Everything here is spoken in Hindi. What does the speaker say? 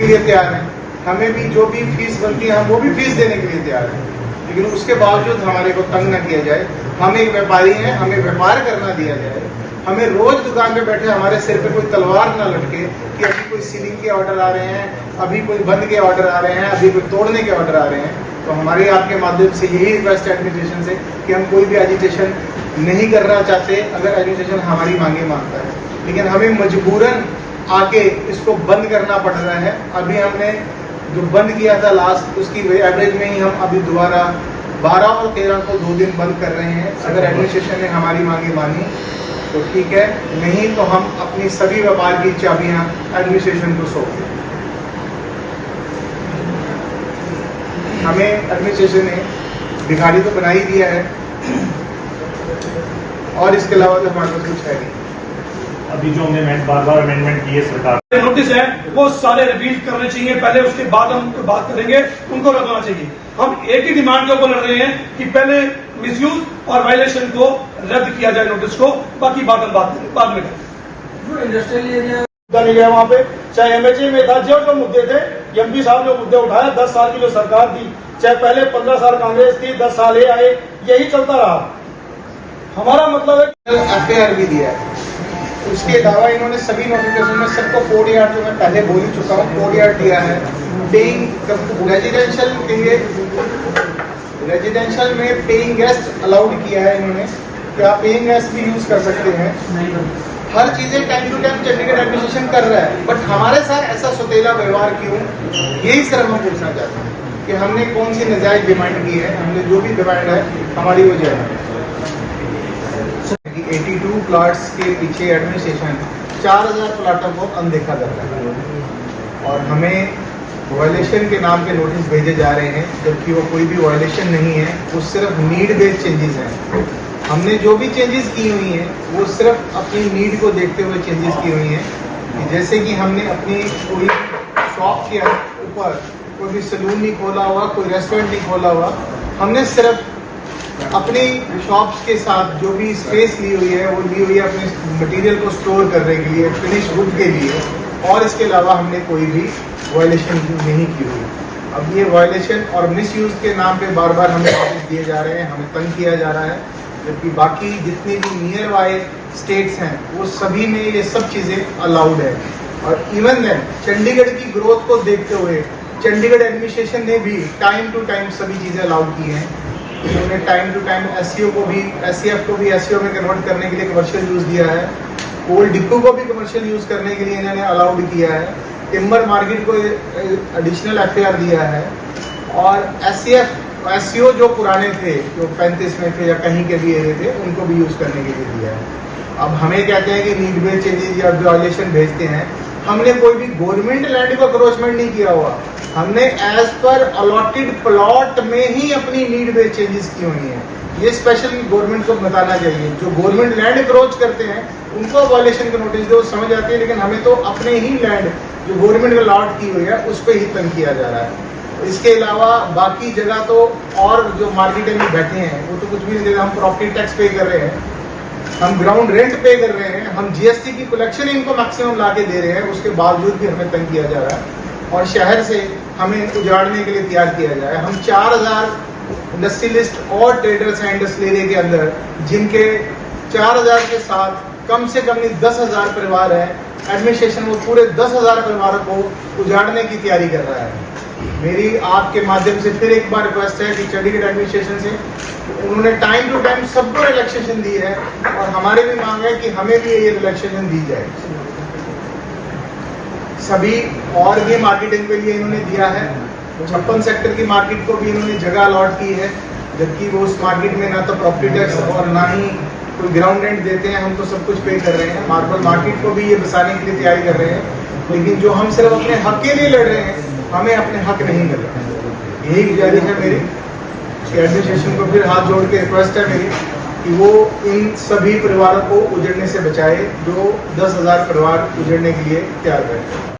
के लिए तैयार हैं, हमें भी जो भी फीस बनती है हम वो भी फीस देने के लिए तैयार हैं, लेकिन उसके बावजूद हमारे को तंग न किया जाए। हम एक व्यापारी हैं, हमें व्यापार करना दिया जाए। हमें रोज दुकान पे बैठे हमारे सिर पे कोई तलवार ना लटके कि अभी कोई सीलिंग के ऑर्डर आ रहे हैं, अभी कोई बंद के ऑर्डर आ रहे हैं, अभी कोई तोड़ने के ऑर्डर आ रहे हैं। तो हमारे आपके माध्यम से यही रिक्वेस्ट है एडमिनिस्ट्रेशन से कि हम कोई भी एजिटेशन नहीं करना चाहते अगर एडमिनिस्ट्रेशन हमारी मांगे मानता है, लेकिन हमें मजबूरन आके इसको बंद करना पड़ रहा है। अभी हमने जो बंद किया था लास्ट, उसकी एवरेज में ही हम अभी दोबारा 12 और 13 को 2 दिन बंद कर रहे हैं। अगर एडमिनिस्ट्रेशन ने हमारी मांगे मानी तो ठीक है, नहीं तो हम अपनी सभी व्यापार की चाबियां एडमिनिस्ट्रेशन को सौंप दें। हमें एडमिनिस्ट्रेशन ने भिखारी तो बना ही दिया है और इसके अलावा तो हमारे पास कुछ है नहीं। अभी जो हमने बार अमेंडमेंट की है सरकार, नोटिस है वो सारे रिवील करने चाहिए पहले, उसके बाद हम बात करेंगे, उनको रखना चाहिए। हम एक ही डिमांड के ऊपर लड़ रहे हैं कि पहले मिसयूज और वायलेशन को रद्द किया जाए नोटिस को, बाकी बात हम बाद में करें। जो इंडस्ट्रियल एरिया नहीं गया वहाँ पे, चाहे एमएचए में था, जो मुद्दे थे एमपी साहब जो मुद्दे उठाए, 10 साल की जो सरकार थी, चाहे पहले 15 साल कांग्रेस थी, 10 साल ये आए, यही चलता रहा। हमारा मतलब है एफआईआर भी दिया है। उसके अलावा इन्होंने सभी नोटिफिकेशन में सबको कोड यार्ड, जो मैं पहले बोल ही चुका हूँ, कोड यार्ड दिया है। पेइंग रेजिडेंशियल में पेइंग गेस्ट अलाउड किया है इन्होंने, कि आप पेइंग गेस्ट भी यूज कर सकते हैं। हर चीजें time to time Chandigarh administration कर रहा है, बट हमारे साथ ऐसा सौतेला व्यवहार क्यों, यही सिर्फ हम पूछना चाहते हैं कि हमने कौन सी नाजायज डिमांड की है। हमने जो भी डिमांड है हमारी वो जाए। 82 प्लाट्स के पीछे एडमिनिस्ट्रेशन 4000 प्लाटों को अनदेखा कर रहा है और हमें वायलेशन के नाम के नोटिस भेजे जा रहे हैं, जबकि वो कोई भी वायलेशन नहीं है, वो सिर्फ नीड बेस्ड चेंजेस हैं। हमने जो भी चेंजेस की हुई हैं वो सिर्फ अपनी नीड को देखते हुए चेंजेस की हुई हैं, कि जैसे कि हमने अपनी कोई शॉप के ऊपर कोई भी सलून नहीं खोला हुआ, कोई रेस्टोरेंट नहीं खोला हुआ, हमने सिर्फ अपनी शॉप्स के साथ जो भी स्पेस ली हुई है वो ली हुई है अपने मटेरियल को स्टोर करने के लिए, फिनिश गुड के लिए, और इसके अलावा हमने कोई भी वायलेशन नहीं की हुई। अब ये वायलेशन और मिसयूज के नाम पे बार बार हमें नोटिस दिए जा रहे हैं, हमें तंग किया जा रहा है, जबकि बाकी जितनी भी नियर बाय स्टेट्स हैं वो सभी में ये सब चीज़ें अलाउड है। और इवन देन चंडीगढ़ की ग्रोथ को देखते हुए चंडीगढ़ एडमिनिस्ट्रेशन ने भी टाइम टू टाइम सभी चीज़ें अलाउड की हैं। उन्होंने टाइम टू टाइम एससीओ को भी, एससीएफ को भी एससीओ में कन्वर्ट करने के लिए कमर्शियल यूज़ दिया है। कोल डिपो को भी कमर्शियल यूज़ करने के लिए इन्होंने अलाउड किया है। टिम्बर मार्केट को एडिशनल एफआईआर दिया है। और एससीओ जो पुराने थे, जो 35 में थे या कहीं के भी एरिया थे, उनको भी यूज़ करने के लिए दिया है। अब हमें कहते हैं कि नीड बेस्ड चेंजेस या वायलेशन भेजते हैं। हमने कोई भी गवर्नमेंट लैंड को अक्रोचमेंट नहीं किया हुआ, हमने एज पर अलॉटेड प्लॉट में ही अपनी नीड बेस्ड चेंजेस की हुई हैं। ये स्पेशल गवर्नमेंट को बताना चाहिए। जो गवर्नमेंट लैंड अक्रोच करते हैं उनको वायलेशन का नोटिस दो, समझ आती है, लेकिन हमें तो अपने ही लैंड जो गवर्नमेंट ने अलॉट की हुई है उस पर ही तंग किया जा रहा है। इसके अलावा बाकी जगह तो और जो मार्केट में बैठे हैं वो तो कुछ भी नहीं दे रहे। हम प्रॉपर्टी टैक्स पे कर रहे हैं, हम ग्राउंड रेंट पे कर रहे हैं, हम जीएसटी की कलेक्शन इनको मैक्सिमम ला के दे रहे हैं, उसके बावजूद भी हमें तंग किया जा रहा है और शहर से हमें उजाड़ने के लिए तैयार किया जा रहा है। हम 4000 इंडस्ट्रियलिस्ट और ट्रेडर्स हैं इंडस्ट्रियल एरिया के अंदर, जिनके 4000 के साथ कम से कम 10,000 परिवार हैं। एडमिनिस्ट्रेशन वो पूरे 10,000 परिवारों को उजाड़ने की तैयारी कर रहा है। मेरी आपके माध्यम से फिर एक बार रिक्वेस्ट है कि चंडीगढ़ एडमिनिस्ट्रेशन से, उन्होंने टाइम टू टाइम सबको रिलैक्सेशन दी है और हमारी भी मांग है कि हमें भी ये रिलैक्सेशन दी जाए। सभी और भी मार्केटिंग के लिए इन्होंने दिया है। 56 सेक्टर की मार्केट को भी इन्होंने जगह अलॉट की है, जबकि वो उस मार्केट में ना तो प्रॉपर्टी टैक्स और ना ही कोई ग्राउंड रेंट देते हैं। हम तो सब कुछ पे कर रहे हैं। मार्बल मार्केट को भी ये बसाने के लिए तैयारी कर रहे हैं, लेकिन जो हम सिर्फ अपने हक के लिए लड़ रहे हैं, हमें अपने हक नहीं मिल रहे। यही गुजारिश है मेरी कि एडमिनिस्ट्रेशन को फिर हाथ जोड़ के रिक्वेस्ट है मेरी कि वो इन सभी परिवारों को उजड़ने से बचाए, जो 10,000 परिवार उजड़ने के लिए तैयार करें।